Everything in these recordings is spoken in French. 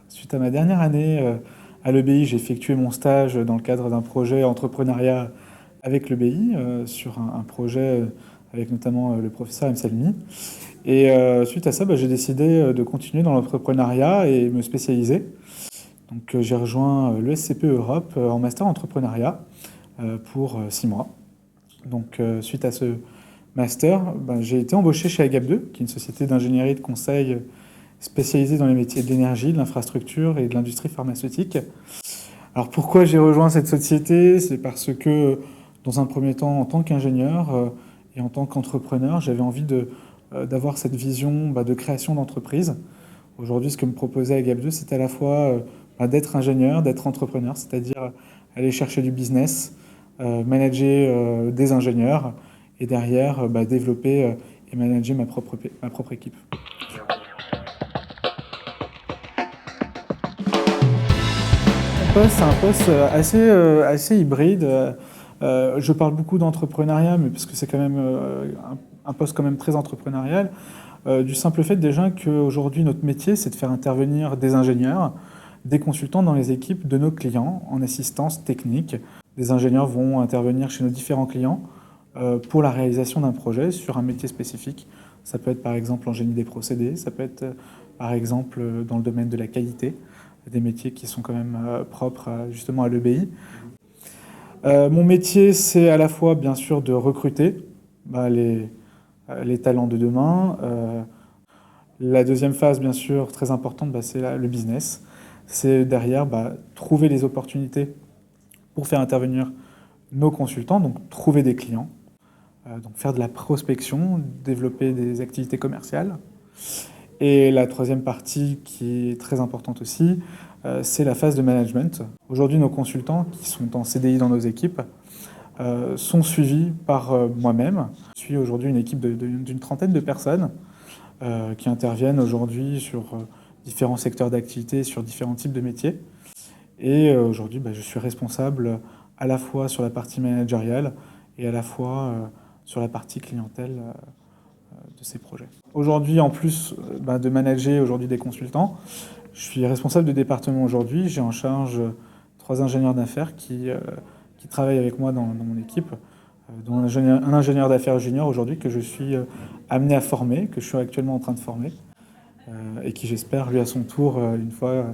suite à ma dernière année à l'EBI, j'ai effectué mon stage dans le cadre d'un projet entrepreneuriat avec l'EBI, sur un projet avec notamment le professeur M. Salmi. Et suite à ça, j'ai décidé de continuer dans l'entrepreneuriat et me spécialiser. Donc j'ai rejoint l'ESCP Europe en master entrepreneuriat pour 6 mois. Donc suite à ce master, j'ai été embauché chez Agap2, qui est une société d'ingénierie de conseil spécialisée dans les métiers de l'énergie, de l'infrastructure et de l'industrie pharmaceutique. Alors pourquoi j'ai rejoint cette société? C'est parce que, dans un premier temps, en tant qu'ingénieur et en tant qu'entrepreneur, j'avais envie d'avoir cette vision de création d'entreprise. Aujourd'hui, ce que me proposait Agap2, c'est à la fois d'être ingénieur, d'être entrepreneur, c'est-à-dire aller chercher du business, manager des ingénieurs et derrière développer et manager ma propre équipe. C'est un poste assez hybride. Je parle beaucoup d'entrepreneuriat, mais parce que c'est quand même un poste quand même très entrepreneurial, du simple fait déjà qu'aujourd'hui notre métier c'est de faire intervenir des ingénieurs, des consultants dans les équipes de nos clients en assistance technique. Des ingénieurs vont intervenir chez nos différents clients pour la réalisation d'un projet sur un métier spécifique. Ça peut être par exemple en génie des procédés, ça peut être par exemple dans le domaine de la qualité, des métiers qui sont quand même propres justement à l'EBI. Mon métier, c'est à la fois bien sûr de recruter les talents de demain. La deuxième phase, bien sûr, très importante, c'est le business. C'est derrière trouver les opportunités pour faire intervenir nos consultants, donc trouver des clients, donc faire de la prospection, développer des activités commerciales. Et la troisième partie, qui est très importante aussi, c'est la phase de management. Aujourd'hui, nos consultants qui sont en CDI dans nos équipes sont suivis par moi-même. Je suis aujourd'hui une équipe d'une trentaine de personnes qui interviennent aujourd'hui sur différents secteurs d'activité, sur différents types de métiers. Et aujourd'hui, je suis responsable à la fois sur la partie managériale et à la fois sur la partie clientèle de ces projets. Aujourd'hui, en plus de manager aujourd'hui des consultants, je suis responsable de département aujourd'hui. J'ai en charge 3 ingénieurs d'affaires qui travaillent avec moi dans mon équipe, dont un ingénieur d'affaires junior aujourd'hui que je suis amené à former, que je suis actuellement en train de former, et qui j'espère, lui à son tour, une fois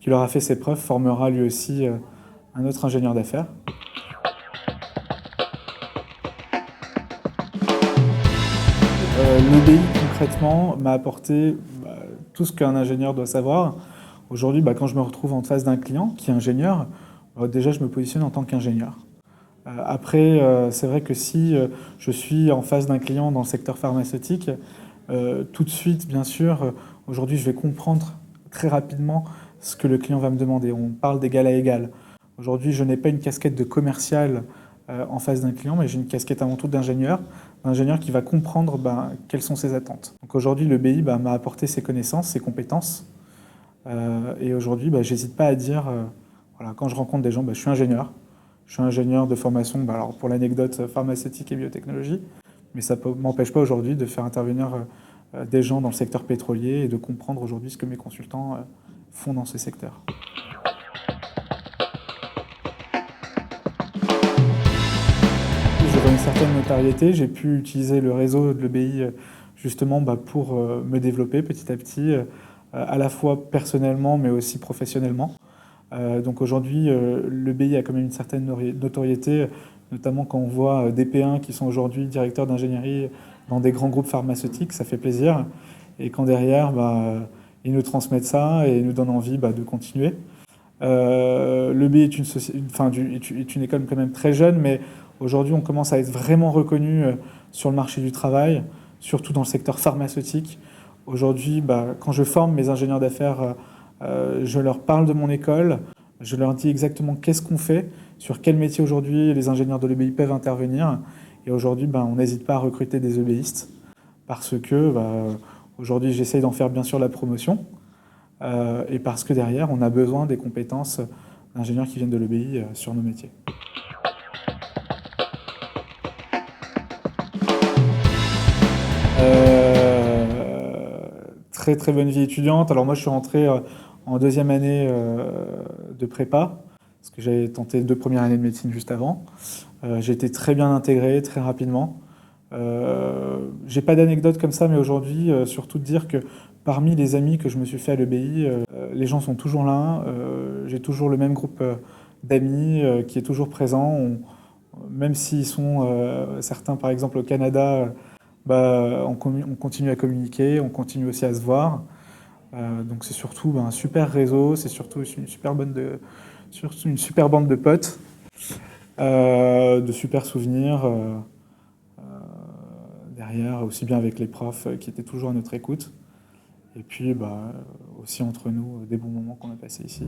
qu'il aura fait ses preuves, formera lui aussi un autre ingénieur d'affaires. L'EBI concrètement m'a apporté tout ce qu'un ingénieur doit savoir. Aujourd'hui, quand je me retrouve en face d'un client qui est ingénieur, déjà je me positionne en tant qu'ingénieur. Après, c'est vrai que si je suis en face d'un client dans le secteur pharmaceutique, tout de suite, bien sûr, aujourd'hui je vais comprendre très rapidement ce que le client va me demander. On parle d'égal à égal. Aujourd'hui, je n'ai pas une casquette de commercial en face d'un client, mais j'ai une casquette avant tout d'ingénieur qui va comprendre quelles sont ses attentes. Donc aujourd'hui, le BI m'a apporté ses connaissances, ses compétences. Et aujourd'hui, j'hésite pas à dire, voilà, quand je rencontre des gens, je suis ingénieur. Je suis ingénieur de formation, alors pour l'anecdote, pharmaceutique et biotechnologie. Mais ça ne m'empêche pas aujourd'hui de faire intervenir des gens dans le secteur pétrolier et de comprendre aujourd'hui ce que mes consultants font dans ce secteur. J'aurai une certaine notoriété, j'ai pu utiliser le réseau de l'EBI justement pour me développer petit à petit, à la fois personnellement mais aussi professionnellement. Donc aujourd'hui, l'EBI a quand même une certaine notoriété, notamment quand on voit des P1 qui sont aujourd'hui directeurs d'ingénierie dans des grands groupes pharmaceutiques, ça fait plaisir. Et quand derrière, ils nous transmettent ça et nous donnent envie de continuer. L'EBI est une école quand même très jeune, mais aujourd'hui on commence à être vraiment reconnu sur le marché du travail, surtout dans le secteur pharmaceutique. Aujourd'hui, quand je forme mes ingénieurs d'affaires, je leur parle de mon école, je leur dis exactement qu'est-ce qu'on fait, sur quel métier aujourd'hui les ingénieurs de l'EBI peuvent intervenir. Et aujourd'hui, on n'hésite pas à recruter des EBIistes parce que aujourd'hui, j'essaye d'en faire bien sûr la promotion et parce que derrière, on a besoin des compétences d'ingénieurs qui viennent de l'EBI sur nos métiers. Très très bonne vie étudiante. Alors moi je suis rentré en deuxième année de prépa, parce que j'avais tenté 2 premières années de médecine juste avant. J'ai été très bien intégré, très rapidement. J'ai pas d'anecdote comme ça, mais aujourd'hui, surtout de dire que parmi les amis que je me suis fait à l'EBI, les gens sont toujours là. J'ai toujours le même groupe d'amis qui est toujours présent. Même s'ils sont certains, par exemple, au Canada, on continue à communiquer, on continue aussi à se voir. Donc c'est surtout un super réseau, c'est surtout surtout une super bande de potes, de super souvenirs derrière, aussi bien avec les profs qui étaient toujours à notre écoute, et puis aussi entre nous, des bons moments qu'on a passés ici.